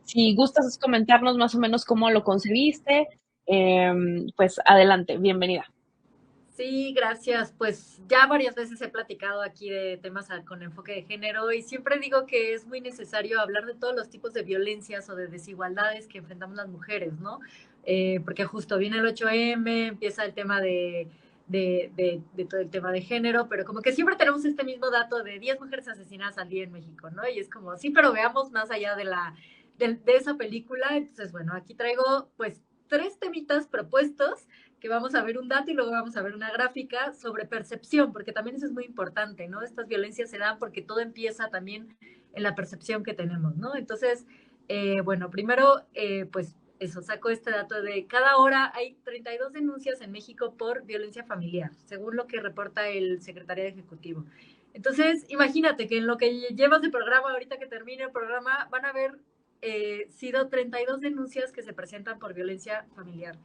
Si gustas comentarnos más o menos cómo lo concebiste, pues adelante, bienvenida. Sí, gracias. Pues ya varias veces he platicado aquí de temas con enfoque de género y siempre digo que es muy necesario hablar de todos los tipos de violencias o de desigualdades que enfrentamos las mujeres, ¿no? Porque justo viene el 8M, empieza el tema de todo el tema de género, pero como que siempre tenemos este mismo dato de 10 mujeres asesinadas al día en México, ¿no? Y es como, sí, pero veamos más allá de esa película. Entonces, bueno, aquí traigo pues 3 temitas propuestos que vamos a ver un dato y luego vamos a ver una gráfica sobre percepción, porque también eso es muy importante, ¿no? Estas violencias se dan porque todo empieza también en la percepción que tenemos, ¿no? Entonces, bueno, primero, pues eso, saco este dato de cada hora hay 32 denuncias en México por violencia familiar, según lo que reporta el secretariado ejecutivo. Entonces, imagínate que en lo que llevas de programa, ahorita que termine el programa, van a haber sido 32 denuncias que se presentan por violencia familiar.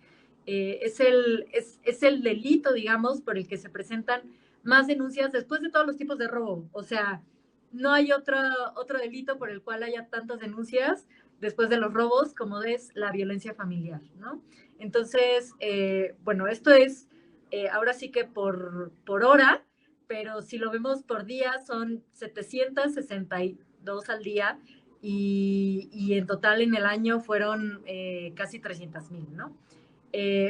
Es el delito, digamos, por el que se presentan más denuncias después de todos los tipos de robo. O sea, no hay otro delito por el cual haya tantas denuncias después de los robos como es la violencia familiar, ¿no? Entonces, bueno, esto es ahora sí que por hora, pero si lo vemos por día son 762 al día y en total en el año fueron casi 300,000, ¿no?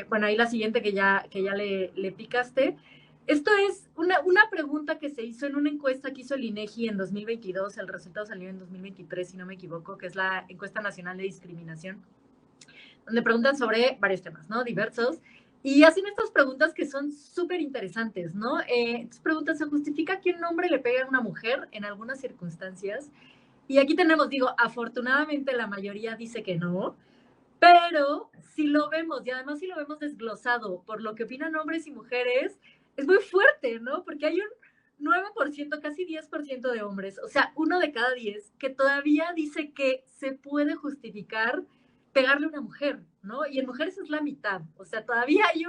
Bueno, ahí la siguiente que ya le picaste. Esto es una pregunta que se hizo en una encuesta que hizo el INEGI en 2022, el resultado salió en 2023, si no me equivoco, que es la encuesta nacional de discriminación, donde preguntan sobre varios temas, ¿no? Diversos. Y hacen estas preguntas que son súper interesantes, ¿no? Estas preguntas: ¿se justifica que un hombre le pegue a una mujer en algunas circunstancias? Y aquí tenemos, digo, afortunadamente la mayoría dice que no, pero si lo vemos, y además si lo vemos desglosado por lo que opinan hombres y mujeres, es muy fuerte, ¿no? Porque hay un 9%, casi 10% de hombres, o sea, 1 de cada 10, que todavía dice que se puede justificar pegarle a una mujer, ¿no? Y en mujeres es la mitad, o sea, todavía hay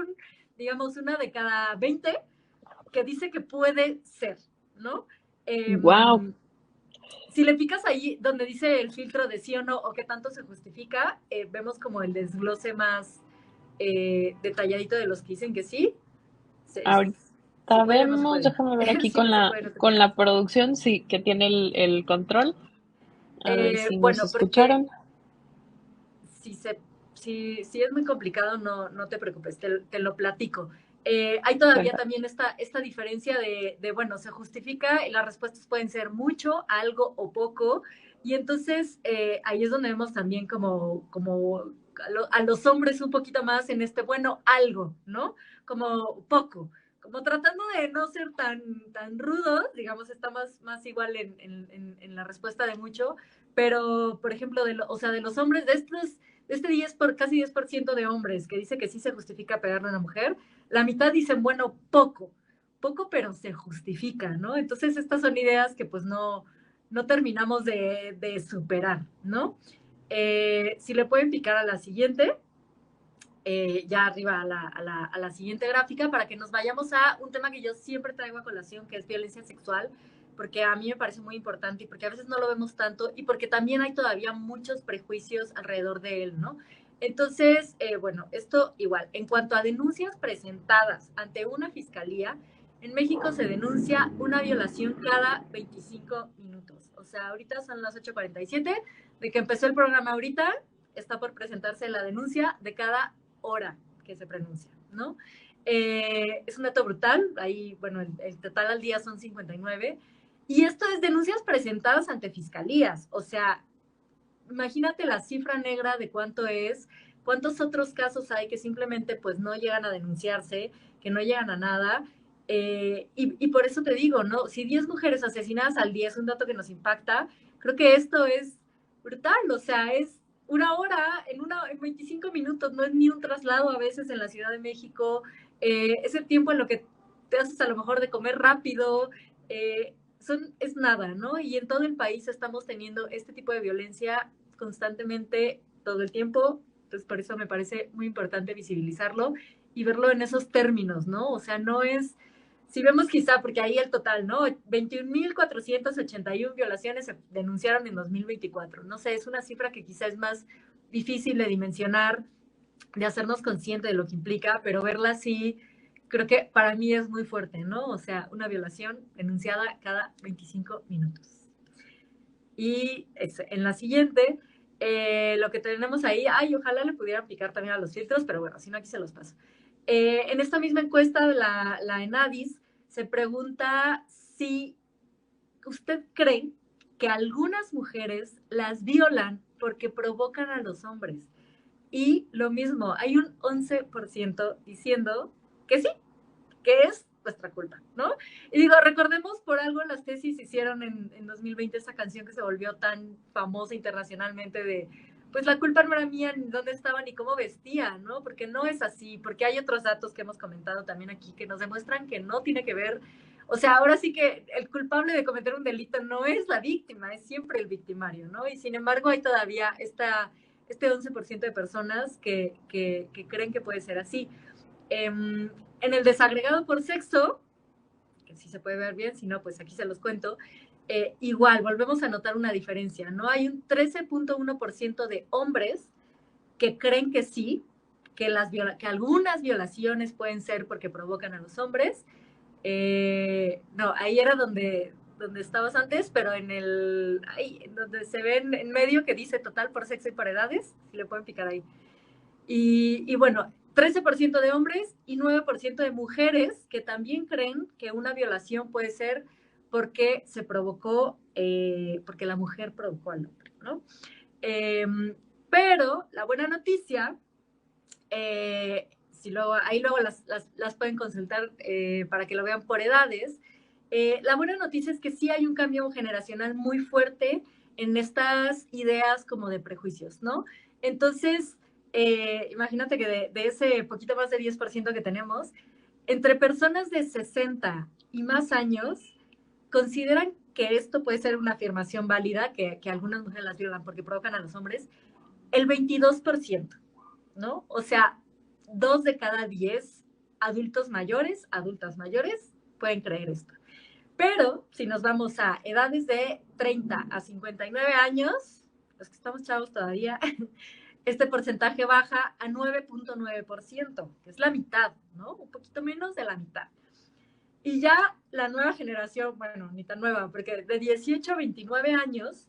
digamos, 1 de cada 20 que dice que puede ser, ¿no? Eh, Wow. si le picas ahí donde dice el filtro de sí o no o qué tanto se justifica, vemos como el desglose más detalladito de los que dicen que sí. Se Ahorita puede o no se vemos, puede. déjame ver aquí Sí, no se puede, no se con puede. la producción, sí, que tiene el control. A ver si nos Bueno, porque escucharon. si, se, si es muy complicado, no te preocupes, te lo platico. Hay todavía Cuéntame. también esta diferencia bueno, se justifica y las respuestas pueden ser mucho, algo o poco. Y entonces ahí es donde vemos también como a los hombres un poquito más en bueno, algo, ¿no? Como poco. Como tratando de no ser tan rudos, digamos, está más igual en la respuesta de mucho, pero, por ejemplo, o sea, de los hombres, de este casi 10% de hombres que dice que sí se justifica pegarle a una mujer, la mitad dicen, bueno, poco, pero se justifica, ¿no? Entonces, estas son ideas que pues no terminamos de superar, ¿no? Si le pueden picar a la siguiente, ya arriba a la siguiente gráfica, para que nos vayamos a un tema que yo siempre traigo a colación, que es violencia sexual, porque a mí me parece muy importante y porque a veces no lo vemos tanto y porque también hay todavía muchos prejuicios alrededor de él, ¿no? Entonces, bueno, esto igual, en cuanto a denuncias presentadas ante una fiscalía, en México se denuncia una violación cada 25 minutos. O sea, ahorita son las 8:47, de que empezó el programa ahorita, está por presentarse la denuncia de cada hora que se pronuncia, ¿no? Es un dato brutal, ahí, bueno, el total al día son 59, y esto es denuncias presentadas ante fiscalías, o sea, imagínate la cifra negra de cuánto es, cuántos otros casos hay que simplemente pues no llegan a denunciarse, que no llegan a nada, y por eso te digo, ¿no? Si 10 mujeres asesinadas al día es un dato que nos impacta, creo que esto es brutal, o sea, es 1 hora en 25 minutos, no es ni un traslado a veces en la Ciudad de México, es el tiempo en lo que te haces a lo mejor de comer rápido, es nada, ¿no? Y en todo el país estamos teniendo este tipo de violencia constantemente, todo el tiempo, entonces por eso me parece muy importante visibilizarlo y verlo en esos términos, ¿no? O sea, si vemos quizá, porque ahí el total, ¿no? 21.481 violaciones se denunciaron en 2024. No sé, es una cifra que quizá es más difícil de dimensionar, de hacernos consciente de lo que implica, pero verla así, creo que para mí es muy fuerte, ¿no? O sea, una violación denunciada cada 25 minutos. Y en la siguiente, lo que tenemos ahí, ay, ojalá le pudiera aplicar también a los filtros, pero bueno, si no, aquí se los paso. En esta misma encuesta, la ENADIS, se pregunta si usted cree que algunas mujeres las violan porque provocan a los hombres. Y lo mismo, hay un 11% diciendo que sí, que es nuestra culpa, ¿no? Y digo, recordemos, por algo las tesis hicieron en 2020 esa canción que se volvió tan famosa internacionalmente de, pues la culpa no era mía, ni dónde estaba, ni cómo vestía, ¿no? Porque no es así, porque hay otros datos que hemos comentado también aquí que nos demuestran que no tiene que ver, o sea, ahora sí que el culpable de cometer un delito no es la víctima, es siempre el victimario, ¿no? Y sin embargo hay todavía este 11% de personas que creen que puede ser así. En el desagregado por sexo, que sí se puede ver bien, si no, pues aquí se los cuento, igual volvemos a notar una diferencia, ¿no? Hay un 13.1% de hombres que creen que sí, que algunas violaciones pueden ser porque provocan a los hombres. No, ahí era donde estabas antes, pero donde se ven en medio que dice total por sexo y por edades, si le pueden picar ahí. Y bueno, 13% de hombres y 9% de mujeres que también creen que una violación puede ser porque se provocó, porque la mujer provocó al hombre, ¿no? Pero la buena noticia, ahí luego las pueden consultar para que lo vean por edades. La buena noticia es que sí hay un cambio generacional muy fuerte en estas ideas como de prejuicios, ¿no? Entonces, imagínate que de ese poquito más de 10% que tenemos, entre personas de 60 y más años, consideran que esto puede ser una afirmación válida, que algunas mujeres las violan porque provocan a los hombres, el 22%, ¿no? O sea, 2 de cada 10 adultas mayores, pueden creer esto. Pero si nos vamos a edades de 30 a 59 años, los que estamos chavos todavía, este porcentaje baja a 9.9%, que es la mitad, ¿no? Un poquito menos de la mitad. Y ya la nueva generación, bueno, ni tan nueva, porque de 18 a 29 años,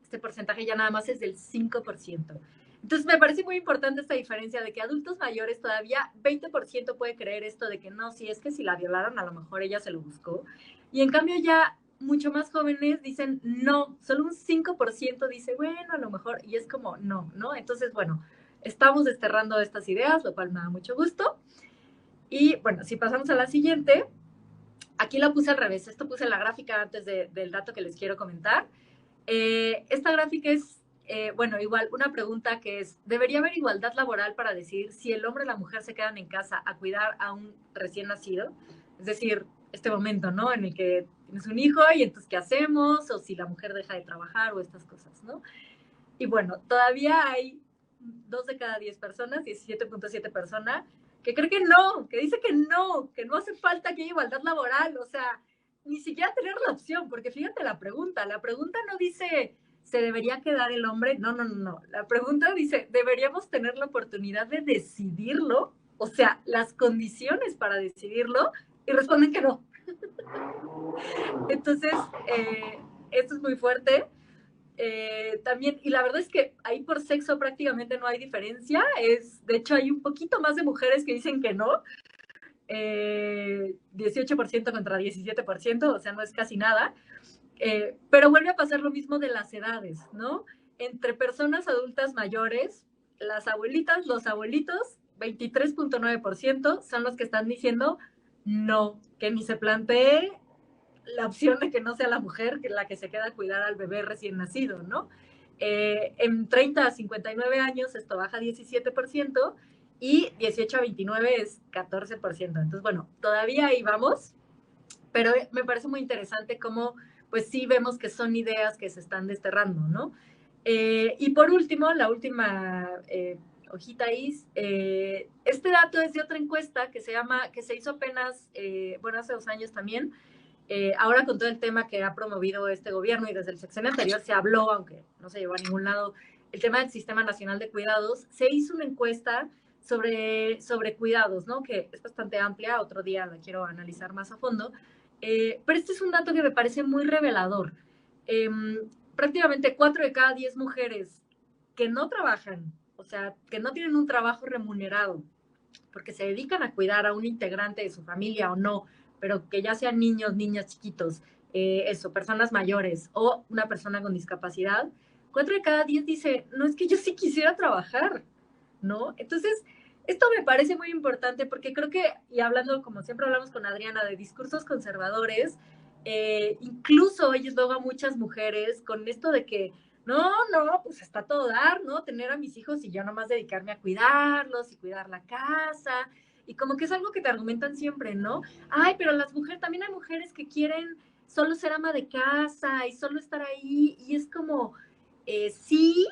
este porcentaje ya nada más es del 5%. Entonces me parece muy importante esta diferencia de que adultos mayores todavía 20% puede creer esto de que no, si es que si la violaron a lo mejor ella se lo buscó. Y en cambio ya mucho más jóvenes dicen no, solo un 5% dice bueno, a lo mejor, y es como no, ¿no? Entonces, bueno, estamos desterrando estas ideas, lo cual me da mucho gusto. Y bueno, si pasamos a la siguiente, aquí lo puse al revés, esto puse la gráfica antes del dato que les quiero comentar. Esta gráfica es, bueno, igual una pregunta que es, ¿debería haber igualdad laboral para decidir si el hombre y la mujer se quedan en casa a cuidar a un recién nacido? Es decir, este momento, ¿no? En el que tienes un hijo y entonces, ¿qué hacemos? O si la mujer deja de trabajar o estas cosas, ¿no? Y bueno, todavía hay 2 de cada 10 personas, 17.7 personas, que cree que no, que dice que no hace falta que haya igualdad laboral, o sea, ni siquiera tener la opción, porque fíjate la pregunta no dice, ¿se debería quedar el hombre? No, la pregunta dice, ¿deberíamos tener la oportunidad de decidirlo? O sea, las condiciones para decidirlo, y responden que no. Entonces, esto es muy fuerte. También, y la verdad es que ahí por sexo prácticamente no hay diferencia, de hecho hay un poquito más de mujeres que dicen que no, 18% contra 17%, o sea, no es casi nada, pero vuelve a pasar lo mismo de las edades, ¿no? Entre personas adultas mayores, las abuelitas, los abuelitos, 23.9% son los que están diciendo no, que ni se plantee la opción de que no sea la mujer la que se queda a cuidar al bebé recién nacido, ¿no? En 30 a 59 años esto baja 17% y 18 a 29 es 14%. Entonces, bueno, todavía ahí vamos, pero me parece muy interesante cómo, pues sí vemos que son ideas que se están desterrando, ¿no? Y por último, la última hojita Is. Este dato es de otra encuesta que se hizo apenas, bueno, hace 2 años también. Ahora con todo el tema que ha promovido este gobierno y desde el sexenio anterior se habló, aunque no se llevó a ningún lado, el tema del Sistema Nacional de Cuidados, se hizo una encuesta sobre cuidados, ¿no? Que es bastante amplia, otro día la quiero analizar más a fondo, pero este es un dato que me parece muy revelador. Prácticamente 4 de cada 10 mujeres que no trabajan, o sea, que no tienen un trabajo remunerado, porque se dedican a cuidar a un integrante de su familia o no, pero que ya sean niños, niñas chiquitos, personas mayores o una persona con discapacidad, 4 de cada 10 dice, no, es que yo sí quisiera trabajar, ¿no? Entonces, esto me parece muy importante porque creo que, y hablando, como siempre hablamos con Adriana, de discursos conservadores, incluso ellos luego a muchas mujeres con esto de que no, pues está todo dar, ¿no? Tener a mis hijos y yo nomás dedicarme a cuidarlos y cuidar la casa. Y como que es algo que te argumentan siempre, ¿no? Ay, pero las mujeres, también hay mujeres que quieren solo ser ama de casa y solo estar ahí. Y es como, sí,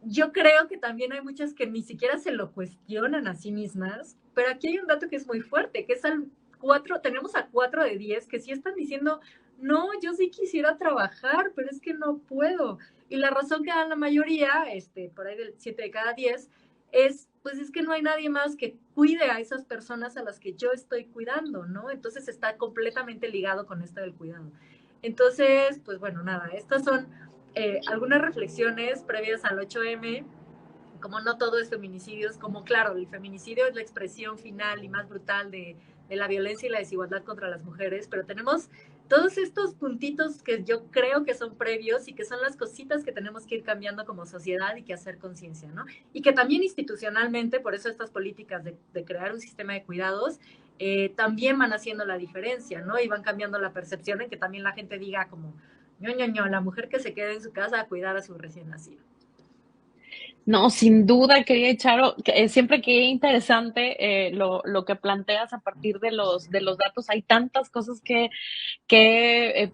yo creo que también hay muchas que ni siquiera se lo cuestionan a sí mismas, pero aquí hay un dato que es muy fuerte, que es tenemos a 4 de 10 que sí están diciendo, no, yo sí quisiera trabajar, pero es que no puedo. Y la razón que dan la mayoría, por ahí del 7 de cada 10, pues es que no hay nadie más que cuide a esas personas a las que yo estoy cuidando, ¿no? Entonces está completamente ligado con esto del cuidado. Entonces, pues bueno, nada, estas son algunas reflexiones previas al 8M, como no todo es feminicidios, como claro, el feminicidio es la expresión final y más brutal de la violencia y la desigualdad contra las mujeres, pero tenemos todos estos puntitos que yo creo que son previos y que son las cositas que tenemos que ir cambiando como sociedad y que hacer conciencia, ¿no? Y que también institucionalmente, por eso estas políticas de crear un sistema de cuidados, también van haciendo la diferencia, ¿no? Y van cambiando la percepción en que también la gente diga como, ño, la mujer que se quede en su casa a cuidar a su recién nacido. No, sin duda, quería Charo, siempre que interesante lo que planteas a partir de los datos. Hay tantas cosas que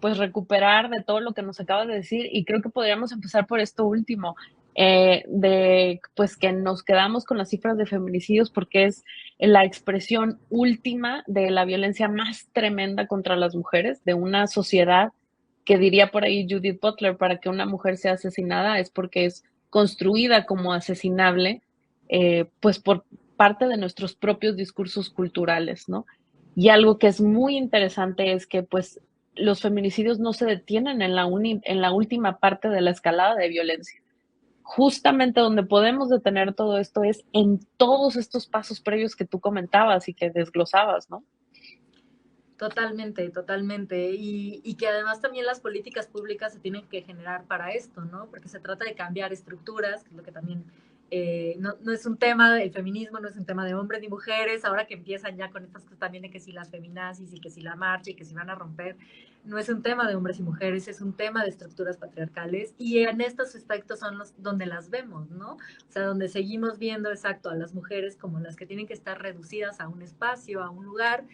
pues recuperar de todo lo que nos acabas de decir y creo que podríamos empezar por esto último, de pues que nos quedamos con las cifras de feminicidios porque es la expresión última de la violencia más tremenda contra las mujeres, de una sociedad que diría por ahí Judith Butler, para que una mujer sea asesinada es porque es construida como asesinable, pues por parte de nuestros propios discursos culturales, ¿no? Y algo que es muy interesante es que pues los feminicidios no se detienen en en la última parte de la escalada de violencia. Justamente donde podemos detener todo esto es en todos estos pasos previos que tú comentabas y que desglosabas, ¿no? Totalmente, totalmente. Y que además también las políticas públicas se tienen que generar para esto, ¿no? Porque se trata de cambiar estructuras, que es lo que también no es un tema del feminismo, no es un tema de hombres ni mujeres, ahora que empiezan ya con estas cosas también de que si las feminazis y que si la marcha y que si van a romper, no es un tema de hombres y mujeres, es un tema de estructuras patriarcales y en estos aspectos son los donde las vemos, ¿no? O sea, donde seguimos viendo exacto a las mujeres como las que tienen que estar reducidas a un espacio, a un lugar,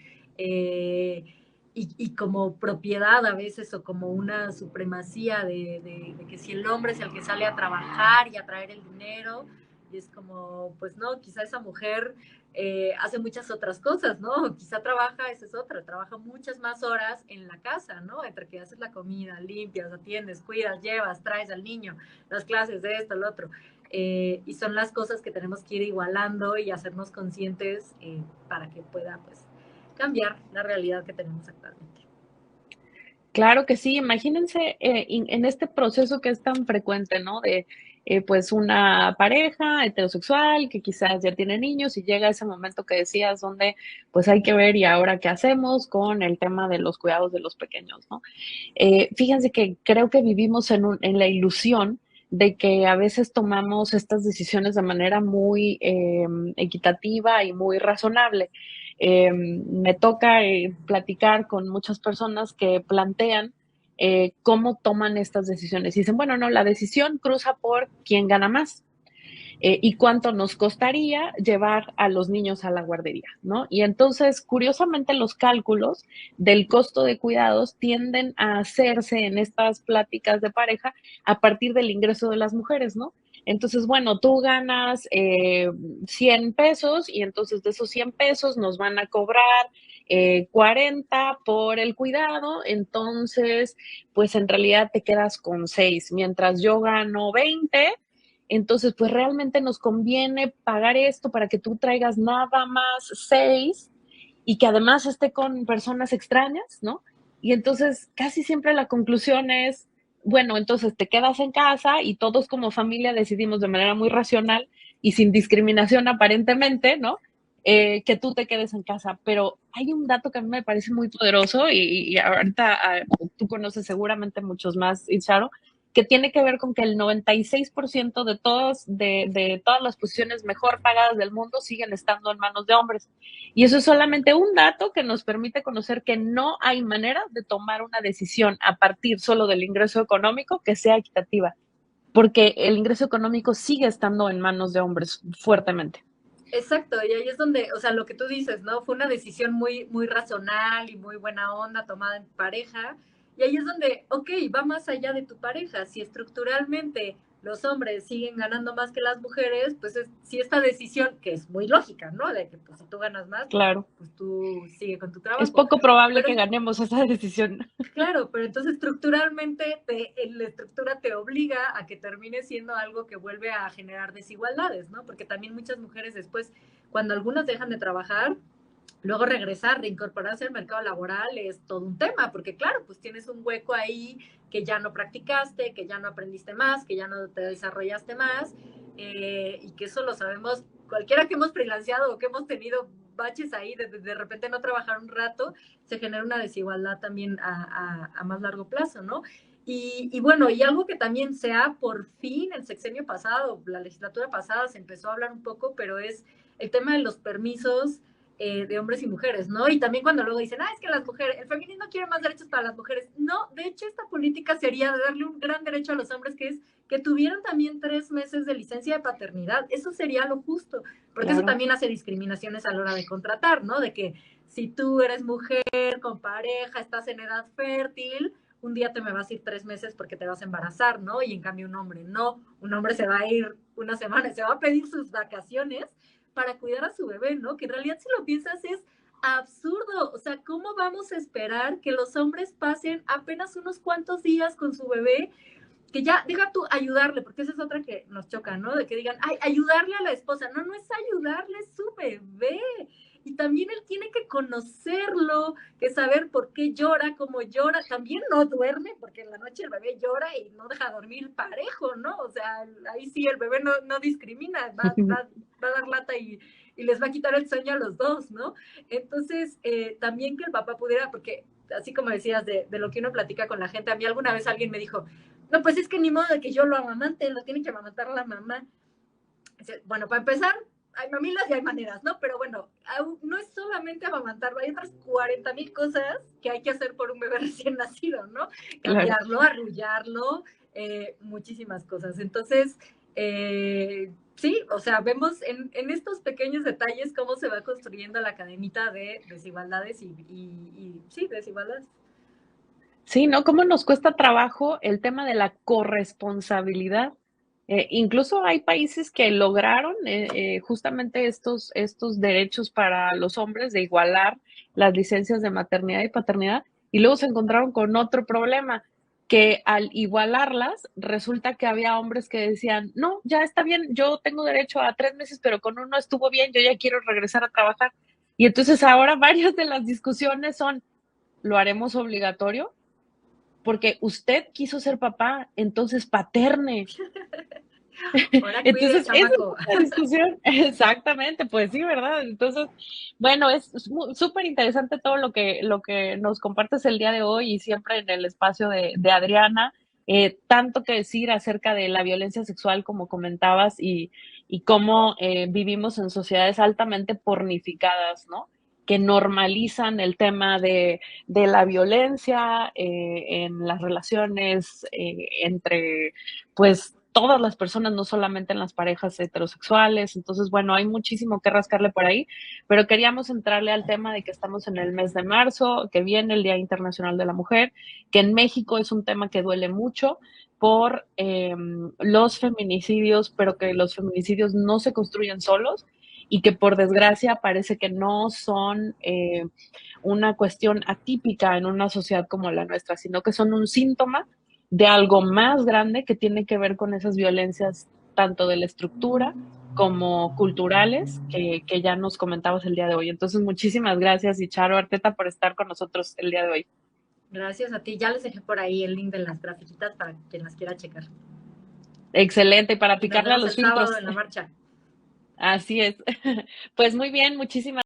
y como propiedad a veces o como una supremacía de que si el hombre es el que sale a trabajar y a traer el dinero, y es como, pues no, quizá esa mujer hace muchas otras cosas, ¿no? Quizá trabaja, esa es otra, trabaja muchas más horas en la casa, ¿no? Entre que haces la comida, limpias, atiendes, cuidas, llevas, traes al niño, las clases de esto, lo otro. Y son las cosas que tenemos que ir igualando y hacernos conscientes para que pueda, pues, cambiar la realidad que tenemos actualmente. Claro que sí, imagínense en este proceso que es tan frecuente, ¿no? De pues una pareja heterosexual que quizás ya tiene niños y llega ese momento que decías donde pues hay que ver y ahora qué hacemos con el tema de los cuidados de los pequeños, ¿no? Fíjense que creo que vivimos en la ilusión de que a veces tomamos estas decisiones de manera muy equitativa y muy razonable. Me toca platicar con muchas personas que plantean cómo toman estas decisiones. Y dicen, bueno, no, la decisión cruza por quién gana más. Y cuánto nos costaría llevar a los niños a la guardería, ¿no? Y entonces, curiosamente, los cálculos del costo de cuidados tienden a hacerse en estas pláticas de pareja a partir del ingreso de las mujeres, ¿no? Entonces, bueno, tú ganas 100 pesos y entonces de esos 100 pesos nos van a cobrar 40 por el cuidado, entonces, pues en realidad te quedas con 6, mientras yo gano 20, entonces, pues realmente nos conviene pagar esto para que tú traigas nada más 6 y que además esté con personas extrañas, ¿no? Y entonces casi siempre la conclusión es, bueno, entonces te quedas en casa y todos como familia decidimos de manera muy racional y sin discriminación aparentemente, ¿no? Que tú te quedes en casa. Pero hay un dato que a mí me parece muy poderoso y ahorita tú conoces seguramente muchos más, Icharo, que tiene que ver con que el 96% de todas las posiciones mejor pagadas del mundo siguen estando en manos de hombres. Y eso es solamente un dato que nos permite conocer que no hay manera de tomar una decisión a partir solo del ingreso económico que sea equitativa, porque el ingreso económico sigue estando en manos de hombres fuertemente. Exacto, y ahí es donde, o sea, lo que tú dices, ¿no? Fue una decisión muy, muy racional y muy buena onda tomada en pareja. Y ahí es donde, ok, va más allá de tu pareja. Si estructuralmente los hombres siguen ganando más que las mujeres, pues si esta decisión, que es muy lógica, ¿no? De que pues, si tú ganas más, Claro. pues tú sigue con tu Es trabajo. poco probable Pero que ganemos esa decisión. claro, pero entonces estructuralmente la estructura te obliga a que termine siendo algo que vuelve a generar desigualdades, ¿no? Porque también muchas mujeres después, cuando algunas dejan de trabajar, luego regresar, reincorporarse al mercado laboral es todo un tema, porque claro, pues tienes un hueco ahí que ya no practicaste, que ya no aprendiste más, que ya no te desarrollaste más, y que eso lo sabemos cualquiera que hemos freelanceado o que hemos tenido baches ahí de repente no trabajar un rato, se genera una desigualdad también a más largo plazo, ¿no? Y bueno, y algo que también se ha por fin el sexenio pasado, la legislatura pasada se empezó a hablar un poco, pero es el tema de los permisos de hombres y mujeres, ¿no? Y también cuando luego dicen, es que las mujeres, el feminismo quiere más derechos para las mujeres. No, de hecho, esta política sería de darle un gran derecho a los hombres, que es que tuvieran también 3 meses de licencia de paternidad. Eso sería lo justo, porque eso Claro. también hace discriminaciones a la hora de contratar, ¿no? De que si tú eres mujer con pareja, estás en edad fértil, un día te me vas a ir 3 meses porque te vas a embarazar, ¿no? Y en cambio un hombre no, un hombre se va a ir una semana, se va a pedir sus vacaciones para cuidar a su bebé, ¿no? Que en realidad si lo piensas es absurdo, o sea, ¿cómo vamos a esperar que los hombres pasen apenas unos cuantos días con su bebé? Que ya, deja tú ayudarle, porque esa es otra que nos choca, ¿no? De que digan, ayudarle a la esposa. No, no es ayudarle, es su bebé. Y también él tiene que conocerlo, que saber por qué llora, cómo llora. También no duerme, porque en la noche el bebé llora y no deja dormir parejo, ¿no? O sea, ahí sí el bebé no discrimina, va a dar lata y les va a quitar el sueño a los dos, ¿no? Entonces, también que el papá pudiera, porque así como decías de lo que uno platica con la gente, a mí alguna vez alguien me dijo, no, pues es que ni modo de que yo lo amamante, lo tiene que amamantar la mamá. Bueno, para empezar, hay mamilas y hay maneras, ¿no? Pero bueno, no es solamente amamantarlo, hay otras 40,000 cosas que hay que hacer por un bebé recién nacido, ¿no? Claro. Cambiarlo, arrullarlo, muchísimas cosas. Entonces, sí, o sea, vemos en estos pequeños detalles cómo se va construyendo la cadenita de desigualdades y sí, desigualdades. Sí, ¿no? ¿Cómo nos cuesta trabajo el tema de la corresponsabilidad? Incluso hay países que lograron justamente estos derechos para los hombres de igualar las licencias de maternidad y paternidad, y luego se encontraron con otro problema, que al igualarlas, resulta que había hombres que decían, no, ya está bien, yo tengo derecho a 3 meses, pero con uno estuvo bien, yo ya quiero regresar a trabajar. Y entonces ahora varias de las discusiones son, ¿lo haremos obligatorio? Porque usted quiso ser papá, entonces paterne. Ahora cuide, Entonces, esa es chamaco. una discusión, exactamente, pues sí, ¿verdad? Entonces, bueno, es súper interesante todo lo que nos compartes el día de hoy y siempre en el espacio de Adriana. Tanto que decir acerca de la violencia sexual, como comentabas, y cómo vivimos en sociedades altamente pornificadas, ¿no? Que normalizan el tema de la violencia en las relaciones entre, pues, todas las personas, no solamente en las parejas heterosexuales. Entonces, bueno, hay muchísimo que rascarle por ahí, pero queríamos entrarle al tema de que estamos en el mes de marzo, que viene el Día Internacional de la Mujer, que en México es un tema que duele mucho por los feminicidios, pero que los feminicidios no se construyen solos y que por desgracia parece que no son una cuestión atípica en una sociedad como la nuestra, sino que son un síntoma de algo más grande que tiene que ver con esas violencias tanto de la estructura como culturales que ya nos comentabas el día de hoy. Entonces, muchísimas gracias, y Charo Arteta, por estar con nosotros el día de hoy. Gracias a ti. Ya les dejé por ahí el link de las grafiquitas para quien las quiera checar. Excelente, y para Y nos picarle a vemos los el sábado filtros. en la marcha. Así es. Pues muy bien, muchísimas